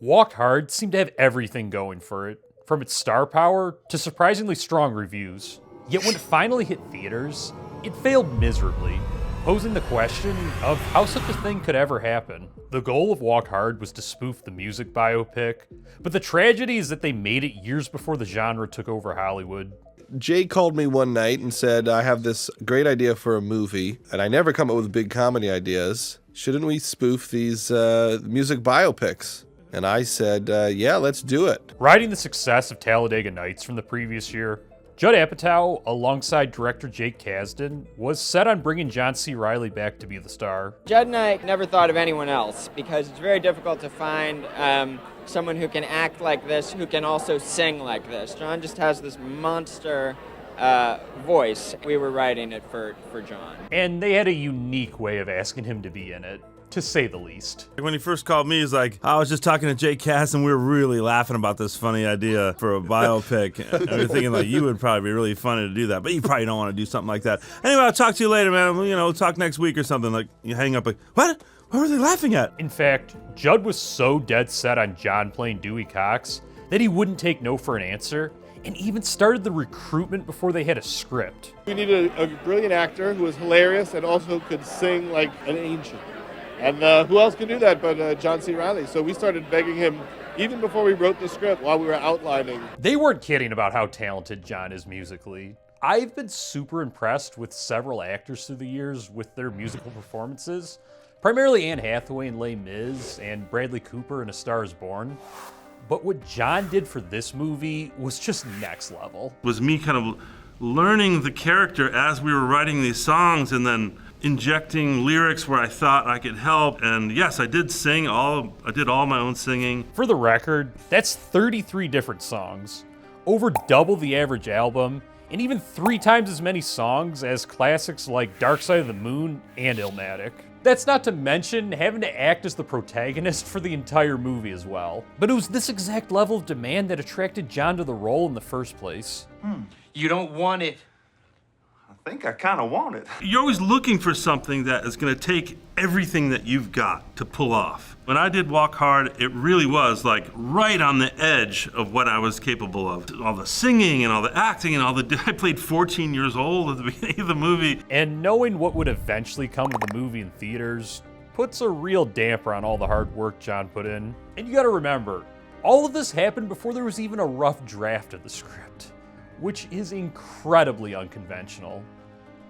Walk Hard seemed to have everything going for it, from its star power to surprisingly strong reviews. Yet when it finally hit theaters, it failed miserably, posing the question of how such a thing could ever happen. The goal of Walk Hard was to spoof the music biopic, but the tragedy is that they made it years before the genre took over Hollywood. Jay called me one night and said, I have this great idea for a movie, and I never come up with big comedy ideas. Shouldn't we spoof these music biopics? And I said, yeah, let's do it. Riding the success of Talladega Nights from the previous year, Judd Apatow, alongside director Jake Kasdan, was set on bringing John C. Reilly back to be the star. Judd and I never thought of anyone else because it's very difficult to find someone who can act like this, who can also sing like this. John just has this monster voice. We were writing it for John. And they had a unique way of asking him to be in it, to say the least. When he first called me, he's like, I was just talking to Jake Kasdan, we were really laughing about this funny idea for a biopic. And we were thinking, like, you would probably be really funny to do that, but you probably don't want to do something like that. Anyway, I'll talk to you later, man. We'll talk next week or something. Like, you hang up like, what? What were they laughing at? In fact, Judd was so dead set on John playing Dewey Cox that he wouldn't take no for an answer, and even started the recruitment before they had a script. We needed a brilliant actor who was hilarious and also could sing like an angel. And who else could do that but John C. Reilly? So we started begging him even before we wrote the script, while we were outlining. They weren't kidding about how talented John is musically. I've been super impressed with several actors through the years with their musical performances, primarily Anne Hathaway in Les Mis and Bradley Cooper in A Star is Born. But what John did for this movie was just next level. It was me kind of learning the character as we were writing these songs and then injecting lyrics where I thought I could help. And yes, I did sing I did all my own singing. For the record, that's 33 different songs, over double the average album, and even 3 times as many songs as classics like Dark Side of the Moon and Illmatic. That's not to mention having to act as the protagonist for the entire movie as well. But it was this exact level of demand that attracted John to the role in the first place. You don't want it. I think I kind of want it. You're always looking for something that is going to take everything that you've got to pull off. When I did Walk Hard, it really was like right on the edge of what I was capable of. All the singing and all the acting and I played 14 years old at the beginning of the movie. And knowing what would eventually come to the movie in theaters puts a real damper on all the hard work John put in. And you gotta remember, all of this happened before there was even a rough draft of the script, which is incredibly unconventional.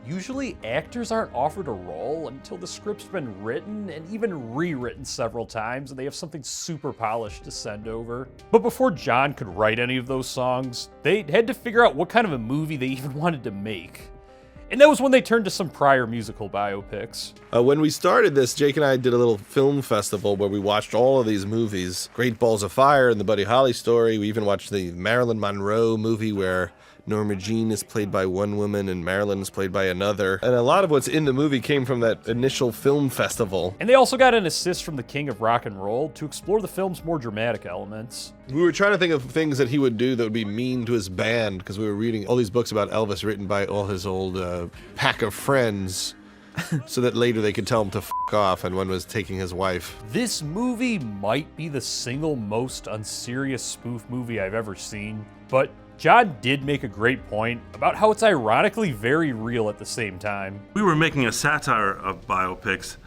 Usually, actors aren't offered a role until the script's been written and even rewritten several times and they have something super polished to send over. But before John could write any of those songs, they had to figure out what kind of a movie they even wanted to make. And that was when they turned to some prior musical biopics. When we started this, Jake and I did a little film festival where we watched all of these movies. Great Balls of Fire and the Buddy Holly story. We even watched the Marilyn Monroe movie where Norma Jean is played by one woman and Marilyn is played by another. And a lot of what's in the movie came from that initial film festival. And they also got an assist from the king of rock and roll to explore the film's more dramatic elements. We were trying to think of things that he would do that would be mean to his band, because we were reading all these books about Elvis written by all his old pack of friends, so that later they could tell him to f*** off, and one was taking his wife. This movie might be the single most unserious spoof movie I've ever seen, but John did make a great point about how it's ironically very real at the same time. We were making a satire of biopics,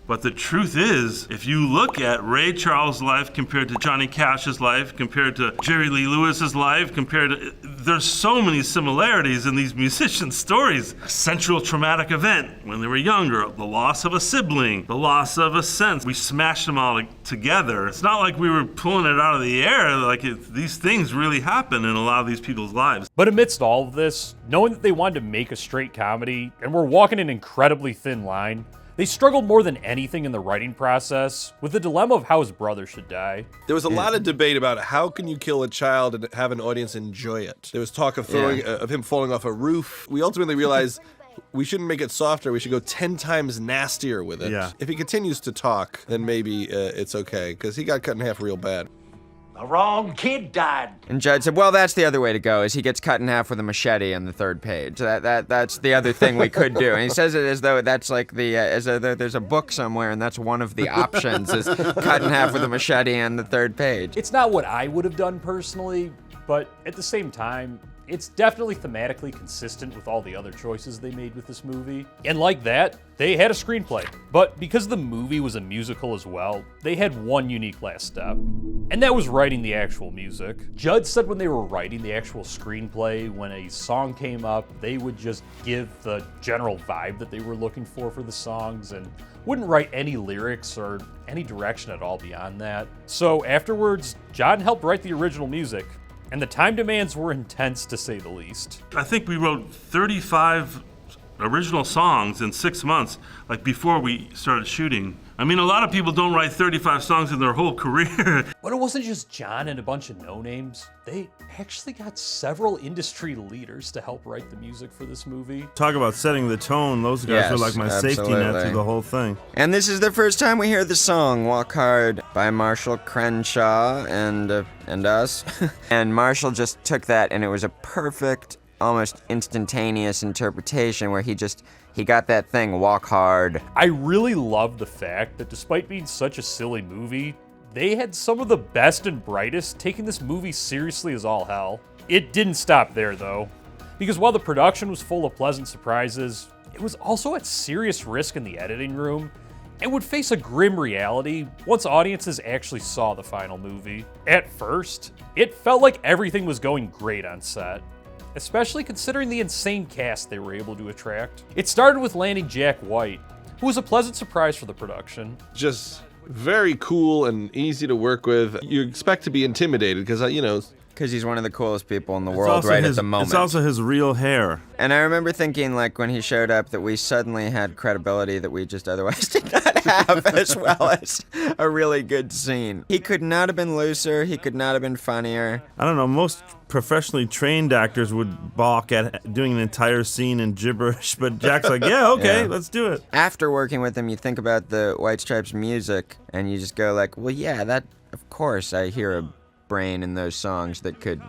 but the truth is, if you look at Ray Charles' life compared to Johnny Cash's life, compared to Jerry Lee Lewis's life, there's so many similarities in these musicians' stories. A central traumatic event when they were younger, the loss of a sibling, the loss of a sense. We smashed them all together. It's not like we were pulling it out of the air. These things really happen in a lot of these people's lives. But amidst all of this, knowing that they wanted to make a straight comedy and were walking an incredibly thin line, they struggled more than anything in the writing process with the dilemma of how his brother should die. There was a lot of debate about how can you kill a child and have an audience enjoy it. There was talk of of him falling off a roof. We ultimately realized we shouldn't make it softer. We should go 10 times nastier with it. Yeah. If he continues to talk, then maybe it's okay, because he got cut in half real bad. The wrong kid died. And Judd said, well, that's the other way to go, is he gets cut in half with a machete on the third page. That's the other thing we could do. And he says it as though that's like as though there's a book somewhere and that's one of the options, is cut in half with a machete on the third page. It's not what I would have done personally, but at the same time, it's definitely thematically consistent with all the other choices they made with this movie. And like that, they had a screenplay. But because the movie was a musical as well, they had one unique last step. And that was writing the actual music. Judd said when they were writing the actual screenplay, when a song came up, they would just give the general vibe that they were looking for the songs and wouldn't write any lyrics or any direction at all beyond that. So afterwards, John helped write the original music. And the time demands were intense, to say the least. I think we wrote 35 original songs in 6 months, like before we started shooting. I mean, a lot of people don't write 35 songs in their whole career. But it wasn't just John and a bunch of no-names. They actually got several industry leaders to help write the music for this movie. Talk about setting the tone. Those guys were like my safety net through the whole thing. And this is the first time we hear the song Walk Hard by Marshall Crenshaw and us. And Marshall just took that, and it was a perfect, almost instantaneous interpretation where he got that thing, walk hard. I really love the fact that despite being such a silly movie, they had some of the best and brightest taking this movie seriously as all hell. It didn't stop there though, because while the production was full of pleasant surprises, it was also at serious risk in the editing room and would face a grim reality once audiences actually saw the final movie. At first, it felt like everything was going great on set, especially considering the insane cast they were able to attract. It started with landing Jack White, who was a pleasant surprise for the production. Just very cool and easy to work with. You expect to be intimidated because, Because he's one of the coolest people in the world right at the moment. It's also his real hair. And I remember thinking, like, when he showed up, that we suddenly had credibility that we just otherwise did not have, as well as a really good scene. He could not have been looser. He could not have been funnier. I don't know, most professionally trained actors would balk at doing an entire scene in gibberish, but Jack's like, yeah, okay, let's do it. After working with him, you think about the White Stripes music, and you just go like, well, yeah, that, of course, I hear a brain in those songs that could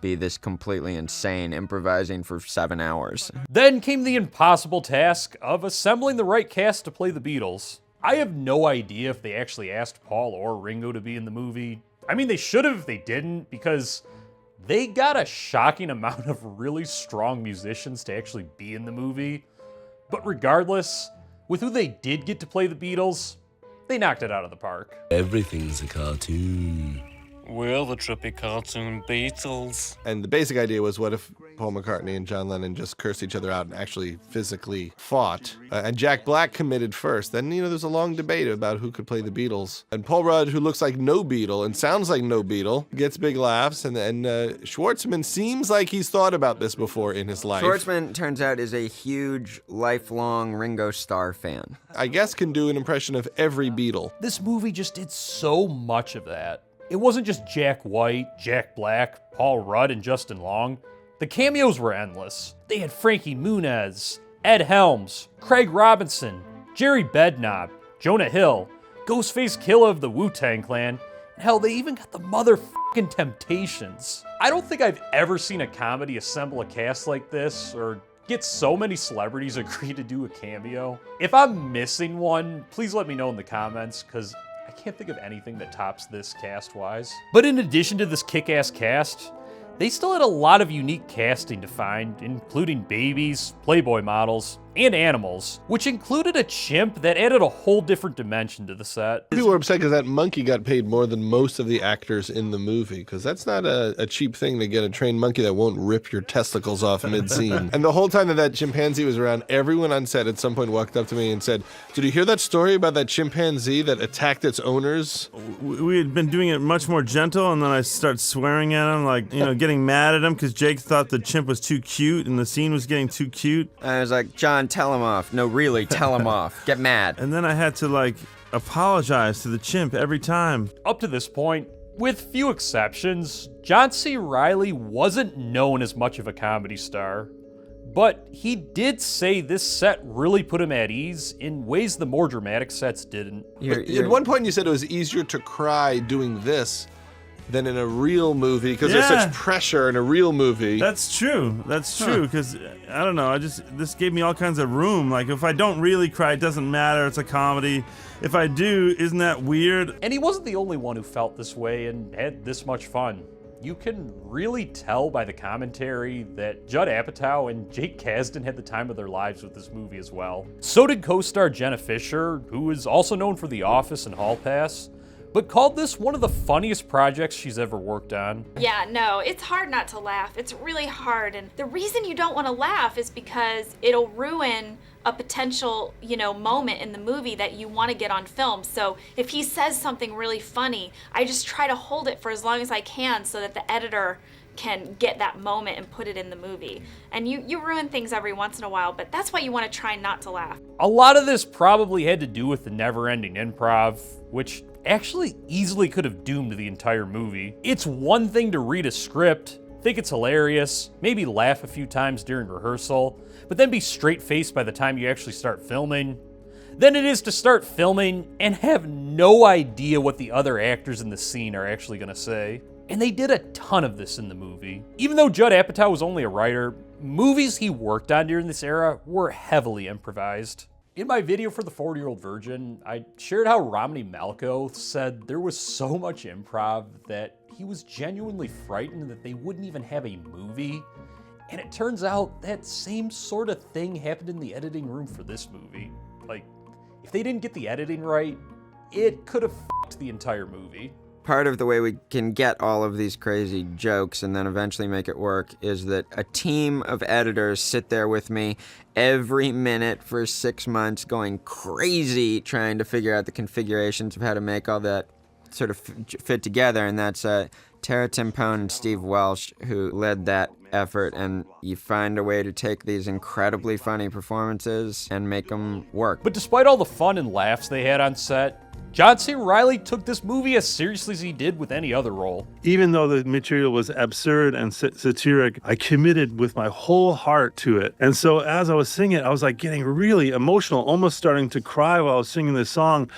be this completely insane, improvising for 7 hours. Then came the impossible task of assembling the right cast to play the Beatles. I have no idea if they actually asked Paul or Ringo to be in the movie. I mean, they should have if they didn't, because they got a shocking amount of really strong musicians to actually be in the movie. But regardless, with who they did get to play the Beatles, they knocked it out of the park. Everything's a cartoon. We're the trippy cartoon Beatles. And the basic idea was, what if Paul McCartney and John Lennon just cursed each other out and actually physically fought? And Jack Black committed first. Then, there's a long debate about who could play the Beatles. And Paul Rudd, who looks like no Beatle and sounds like no Beatle, gets big laughs. And Schwartzman seems like he's thought about this before in his life. Schwartzman, turns out, is a huge, lifelong Ringo Starr fan. I guess can do an impression of every Beatle. This movie just did so much of that. It wasn't just Jack White, Jack Black, Paul Rudd, and Justin Long. The cameos were endless. They had Frankie Muniz, Ed Helms, Craig Robinson, Jerry Bednob, Jonah Hill, Ghostface Killah of the Wu-Tang Clan, and hell, they even got the motherfucking Temptations. I don't think I've ever seen a comedy assemble a cast like this, or get so many celebrities agree to do a cameo. If I'm missing one, please let me know in the comments, because I can't think of anything that tops this cast-wise. But in addition to this kick-ass cast, they still had a lot of unique casting to find, including babies, Playboy models, and animals, which included a chimp that added a whole different dimension to the set. People were upset because that monkey got paid more than most of the actors in the movie, because that's not a cheap thing to get a trained monkey that won't rip your testicles off mid-scene. And the whole time that chimpanzee was around, everyone on set at some point walked up to me and said, "Did you hear that story about that chimpanzee that attacked its owners?" We had been doing it much more gentle, and then I start swearing at him, like, getting mad at him because Jake thought the chimp was too cute and the scene was getting too cute. I was like, John, tell him off. No, really, tell him off. Get mad. And then I had to, apologize to the chimp every time. Up to this point, with few exceptions, John C. Reilly wasn't known as much of a comedy star, but he did say this set really put him at ease in ways the more dramatic sets didn't. At one point you said it was easier to cry doing this than in a real movie because there's such pressure in a real movie. That's true. That's true. Because I don't know. This gave me all kinds of room. Like if I don't really cry, it doesn't matter. It's a comedy. If I do, isn't that weird? And he wasn't the only one who felt this way and had this much fun. You can really tell by the commentary that Judd Apatow and Jake Kasdan had the time of their lives with this movie as well. So did co-star Jenna Fischer, who is also known for The Office and Hall Pass, but called this one of the funniest projects she's ever worked on. Yeah, no, it's hard not to laugh. It's really hard. And the reason you don't want to laugh is because it'll ruin a potential, moment in the movie that you want to get on film. So if he says something really funny, I just try to hold it for as long as I can so that the editor can get that moment and put it in the movie. And you ruin things every once in a while, but that's why you want to try not to laugh. A lot of this probably had to do with the never-ending improv, which actually easily could have doomed the entire movie. It's one thing to read a script, think it's hilarious, maybe laugh a few times during rehearsal, but then be straight-faced by the time you actually start filming. Then it is to start filming and have no idea what the other actors in the scene are actually gonna say. And they did a ton of this in the movie. Even though Judd Apatow was only a writer, movies he worked on during this era were heavily improvised. In my video for the 40-Year-Old Virgin, I shared how Romney Malco said there was so much improv that he was genuinely frightened that they wouldn't even have a movie. And it turns out that same sort of thing happened in the editing room for this movie. Like, if they didn't get the editing right, it could have f***ed the entire movie. Part of the way we can get all of these crazy jokes and then eventually make it work is that a team of editors sit there with me every minute for 6 months going crazy trying to figure out the configurations of how to make all that sort of fit together, and that's Tara Timpone and Steve Welsh who led that effort, and you find a way to take these incredibly funny performances and make them work. But despite all the fun and laughs they had on set, John C. Reilly took this movie as seriously as he did with any other role. Even though the material was absurd and satiric, I committed with my whole heart to it. And so as I was singing it, I was like getting really emotional, almost starting to cry while I was singing this song.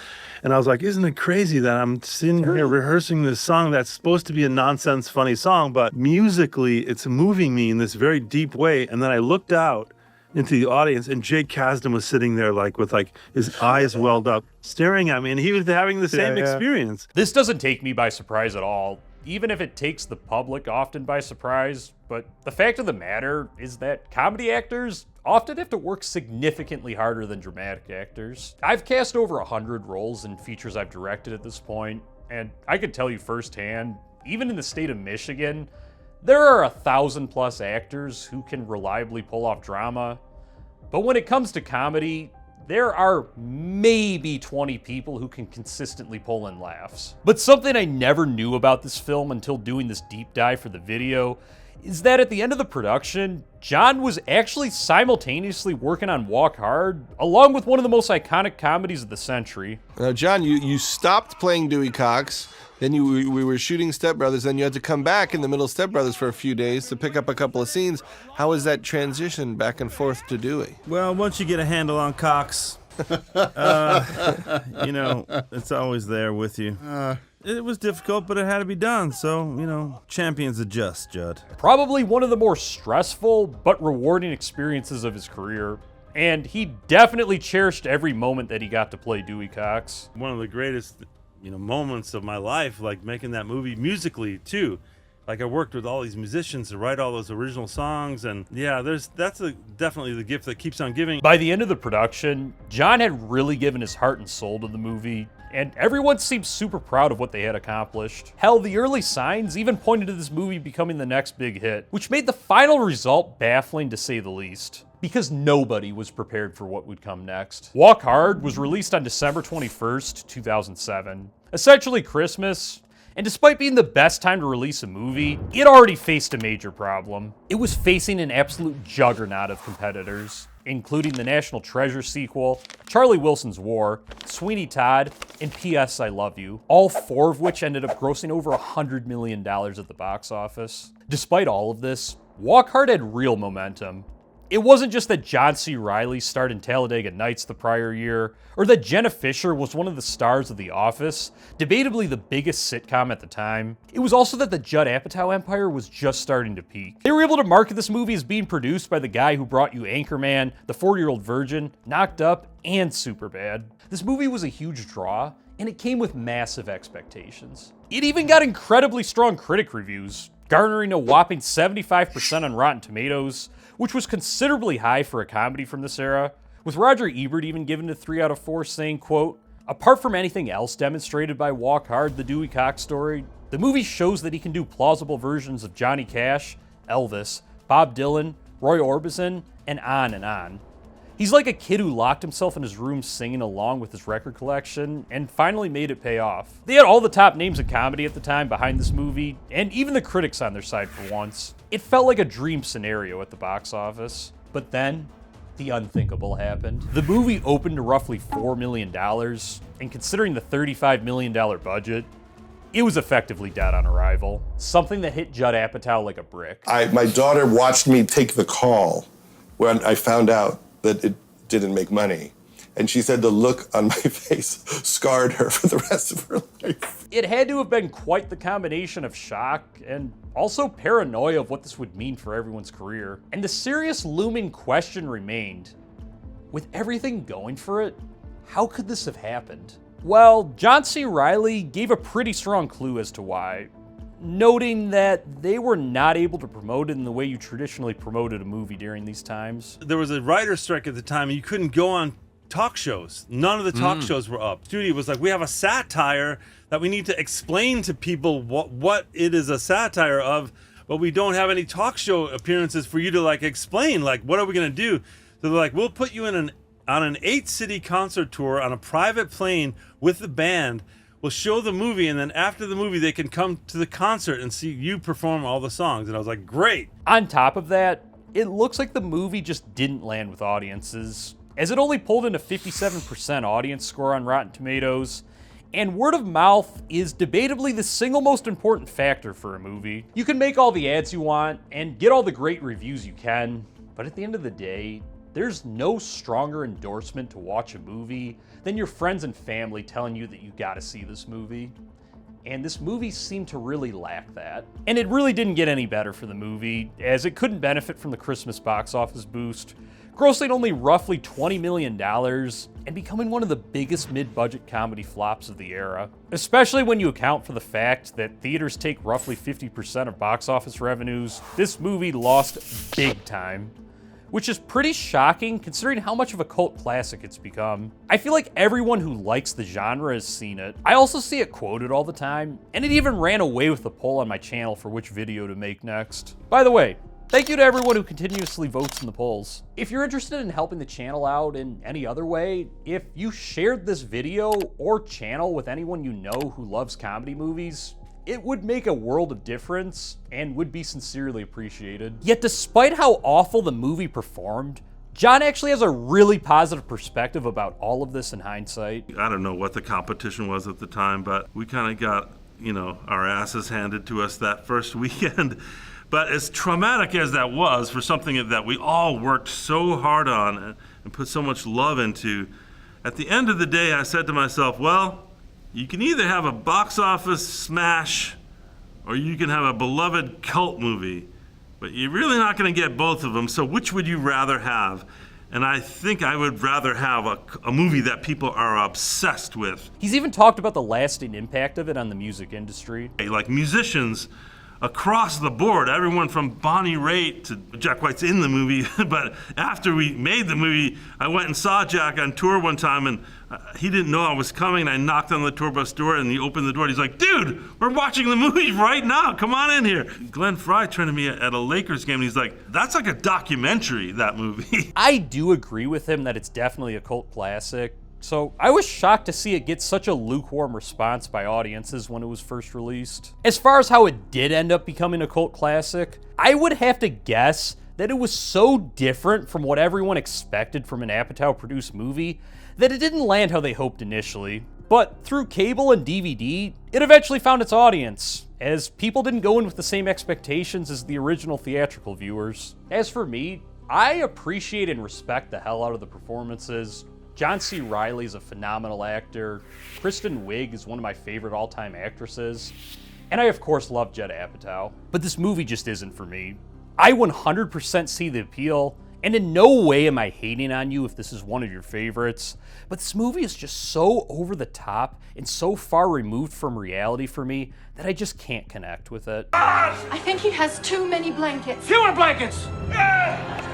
And I was like, isn't it crazy that I'm sitting here rehearsing this song that's supposed to be a nonsense funny song, but musically it's moving me in this very deep way. And then I looked out into the audience, and Jake Kasdan was sitting there with his eyes welled up, staring at me, and he was having the same experience. This doesn't take me by surprise at all, even if it takes the public often by surprise. But the fact of the matter is that comedy actors often have to work significantly harder than dramatic actors. I've cast over 100 roles in features I've directed at this point, and I can tell you firsthand, even in the state of Michigan, there are 1,000+ actors who can reliably pull off drama, but when it comes to comedy, there are maybe 20 people who can consistently pull in laughs. But something I never knew about this film until doing this deep dive for the video is that at the end of the production, John was actually simultaneously working on Walk Hard, along with one of the most iconic comedies of the century. Now, John, you stopped playing Dewey Cox. Then we were shooting Step Brothers, then you had to come back in the middle of Step Brothers for a few days to pick up a couple of scenes. How was that transition back and forth to Dewey? Well, once you get a handle on Cox, it's always there with you. It was difficult, but it had to be done, so, champions adjust, Judd. Probably one of the more stressful but rewarding experiences of his career, and he definitely cherished every moment that he got to play Dewey Cox. One of the greatest moments of my life, like making that movie musically too. Like I worked with all these musicians to write all those original songs, and that's definitely the gift that keeps on giving. By the end of the production, John had really given his heart and soul to the movie, and everyone seemed super proud of what they had accomplished. Hell, the early signs even pointed to this movie becoming the next big hit, which made the final result baffling to say the least, because nobody was prepared for what would come next. Walk Hard was released on December 21st, 2007, essentially Christmas, and despite being the best time to release a movie, it already faced a major problem. It was facing an absolute juggernaut of competitors, including the National Treasure sequel, Charlie Wilson's War, Sweeney Todd, and P.S. I Love You, all 4 of which ended up grossing over $100 million at the box office. Despite all of this, Walk Hard had real momentum. It wasn't just that John C. Reilly starred in Talladega Nights the prior year, or that Jenna Fischer was one of the stars of The Office, debatably the biggest sitcom at the time. It was also that the Judd Apatow empire was just starting to peak. They were able to market this movie as being produced by the guy who brought you Anchorman, The 40-Year-Old Virgin, Knocked Up, and Superbad. This movie was a huge draw, and it came with massive expectations. It even got incredibly strong critic reviews, garnering a whopping 75% on Rotten Tomatoes, which was considerably high for a comedy from this era, with Roger Ebert even giving it a 3 out of 4, saying, quote, "Apart from anything else demonstrated by Walk Hard, the Dewey Cox Story, the movie shows that he can do plausible versions of Johnny Cash, Elvis, Bob Dylan, Roy Orbison, and on and on. He's like a kid who locked himself in his room singing along with his record collection and finally made it pay off." They had all the top names in comedy at the time behind this movie, and even the critics on their side for once. It felt like a dream scenario at the box office. But then, the unthinkable happened. The movie opened to roughly $4 million, and considering the $35 million budget, it was effectively dead on arrival. Something that hit Judd Apatow like a brick. My daughter watched me take the call when I found out that it didn't make money. And she said the look on my face scarred her for the rest of her life. It had to have been quite the combination of shock and also paranoia of what this would mean for everyone's career. And the serious looming question remained, with everything going for it, how could this have happened? Well, John C. Reilly gave a pretty strong clue as to why, noting that they were not able to promote it in the way you traditionally promoted a movie during these times. There was a writer's strike at the time, and you couldn't go on talk shows. None of the talk shows were up. Studio was like, we have a satire that we need to explain to people what it is a satire of, but we don't have any talk show appearances for you to like explain. Like, what are we gonna do? So they're like, we'll put you on an 8-city concert tour on a private plane with the band. We'll show the movie, and then after the movie, they can come to the concert and see you perform all the songs. And I was like, great. On top of that, it looks like the movie just didn't land with audiences, as it only pulled in a 57% audience score on Rotten Tomatoes, and word of mouth is debatably the single most important factor for a movie. You can make all the ads you want and get all the great reviews you can, but at the end of the day, there's no stronger endorsement to watch a movie than your friends and family telling you that you gotta see this movie. And this movie seemed to really lack that. And it really didn't get any better for the movie, as it couldn't benefit from the Christmas box office boost, grossing only roughly $20 million and becoming one of the biggest mid-budget comedy flops of the era. Especially when you account for the fact that theaters take roughly 50% of box office revenues, this movie lost big time. Which is pretty shocking considering how much of a cult classic it's become. I feel like everyone who likes the genre has seen it. I also see it quoted all the time, and it even ran away with the poll on my channel for which video to make next. By the way, thank you to everyone who continuously votes in the polls. If you're interested in helping the channel out in any other way, if you shared this video or channel with anyone you know who loves comedy movies, it would make a world of difference and would be sincerely appreciated. Yet despite how awful the movie performed, John actually has a really positive perspective about all of this in hindsight. I don't know what the competition was at the time, but we kind of got, our asses handed to us that first weekend. But as traumatic as that was for something that we all worked so hard on and put so much love into, at the end of the day, I said to myself, well, you can either have a box office smash or you can have a beloved cult movie, but you're really not going to get both of them, so which would you rather have? And I think I would rather have a movie that people are obsessed with. He's even talked about the lasting impact of it on the music industry. Like musicians across the board, everyone from Bonnie Raitt to Jack White's in the movie, but after we made the movie, I went and saw Jack on tour one time, and he didn't know I was coming, and I knocked on the tour bus door, and he opened the door, and he's like, dude, we're watching the movie right now, come on in here. Glenn Fry turned to me at a Lakers game, and he's like, that's like a documentary, that movie. I do agree with him that it's definitely a cult classic. So I was shocked to see it get such a lukewarm response by audiences when it was first released. As far as how it did end up becoming a cult classic, I would have to guess that it was so different from what everyone expected from an Apatow-produced movie that it didn't land how they hoped initially. But through cable and DVD, it eventually found its audience, as people didn't go in with the same expectations as the original theatrical viewers. As for me, I appreciate and respect the hell out of the performances. John C. Reilly is a phenomenal actor. Kristen Wiig is one of my favorite all-time actresses. And I, of course, love Judd Apatow. But this movie just isn't for me. I 100% see the appeal, and in no way am I hating on you if this is one of your favorites. But this movie is just so over the top and so far removed from reality for me that I just can't connect with it. I think he has too many blankets. Fewer blankets!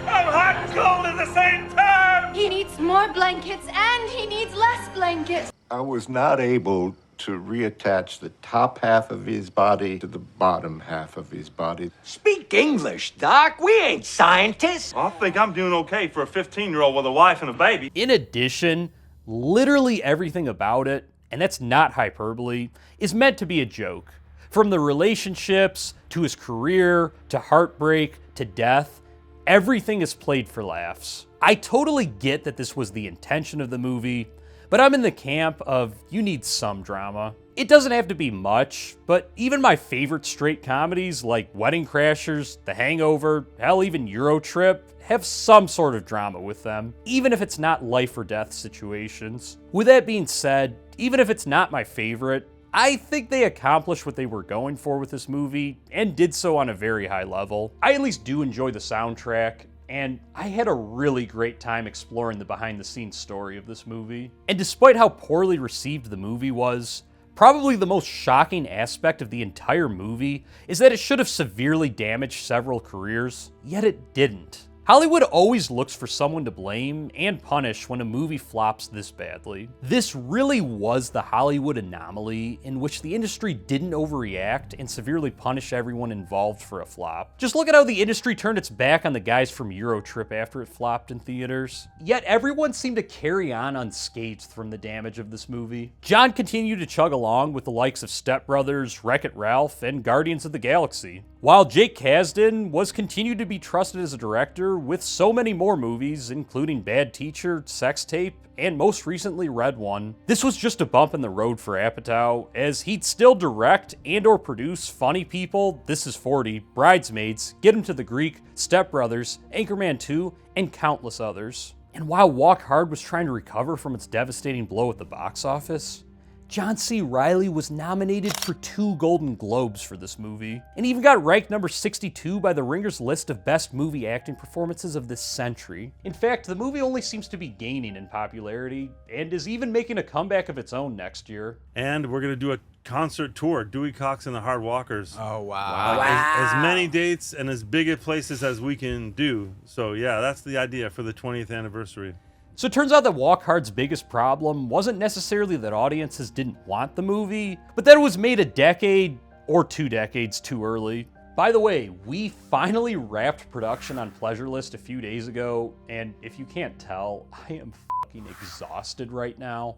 I'm hot and cold at the same time! He needs more blankets and he needs less blankets. I was not able to reattach the top half of his body to the bottom half of his body. Speak English, Doc. We ain't scientists. I think I'm doing okay for a 15-year-old with a wife and a baby. In addition, literally everything about it, and that's not hyperbole, is meant to be a joke. From the relationships, to his career, to heartbreak, to death, everything is played for laughs. I totally get that this was the intention of the movie, but I'm in the camp of you need some drama. It doesn't have to be much, but even my favorite straight comedies like Wedding Crashers, The Hangover, hell, even Euro Trip, have some sort of drama with them, even if it's not life or death situations. With that being said, even if it's not my favorite, I think they accomplished what they were going for with this movie, and did so on a very high level. I at least do enjoy the soundtrack, and I had a really great time exploring the behind-the-scenes story of this movie. And despite how poorly received the movie was, probably the most shocking aspect of the entire movie is that it should have severely damaged several careers, yet it didn't. Hollywood always looks for someone to blame and punish when a movie flops this badly. This really was the Hollywood anomaly in which the industry didn't overreact and severely punish everyone involved for a flop. Just look at how the industry turned its back on the guys from Euro Trip after it flopped in theaters. Yet everyone seemed to carry on unscathed from the damage of this movie. John continued to chug along with the likes of Step Brothers, Wreck-It Ralph, and Guardians of the Galaxy, while Jake Kasdan was continued to be trusted as a director with so many more movies, including Bad Teacher, Sex Tape, and most recently Red One. This was just a bump in the road for Apatow, as he'd still direct and or produce Funny People, This Is 40, Bridesmaids, Get Him to the Greek, Step Brothers, Anchorman 2, and countless others. And while Walk Hard was trying to recover from its devastating blow at the box office, John C. Reilly was nominated for 2 Golden Globes for this movie, and even got ranked number 62 by the Ringer's list of best movie acting performances of this century. In fact, the movie only seems to be gaining in popularity, and is even making a comeback of its own next year. And we're gonna do a concert tour, Dewey Cox and the Hard Walkers. Oh, wow. As many dates and as big a places as we can do. So yeah, that's the idea for the 20th anniversary. So it turns out that Walk Hard's biggest problem wasn't necessarily that audiences didn't want the movie, but that it was made a decade or 2 decades too early. By the way, we finally wrapped production on Pleasure List a few days ago, and if you can't tell, I am fucking exhausted right now.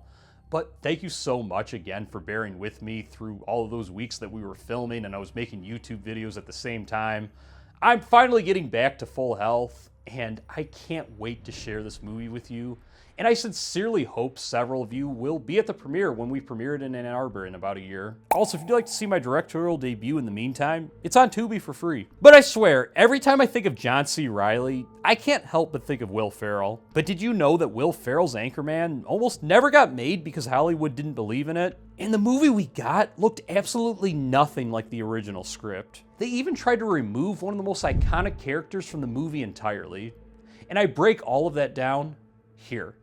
But thank you so much again for bearing with me through all of those weeks that we were filming and I was making YouTube videos at the same time. I'm finally getting back to full health, and I can't wait to share this movie with you. And I sincerely hope several of you will be at the premiere when we premiere it in Ann Arbor in about a year. Also, if you'd like to see my directorial debut in the meantime, it's on Tubi for free. But I swear, every time I think of John C. Reilly, I can't help but think of Will Ferrell. But did you know that Will Ferrell's Anchorman almost never got made because Hollywood didn't believe in it? And the movie we got looked absolutely nothing like the original script. They even tried to remove one of the most iconic characters from the movie entirely. And I break all of that down here.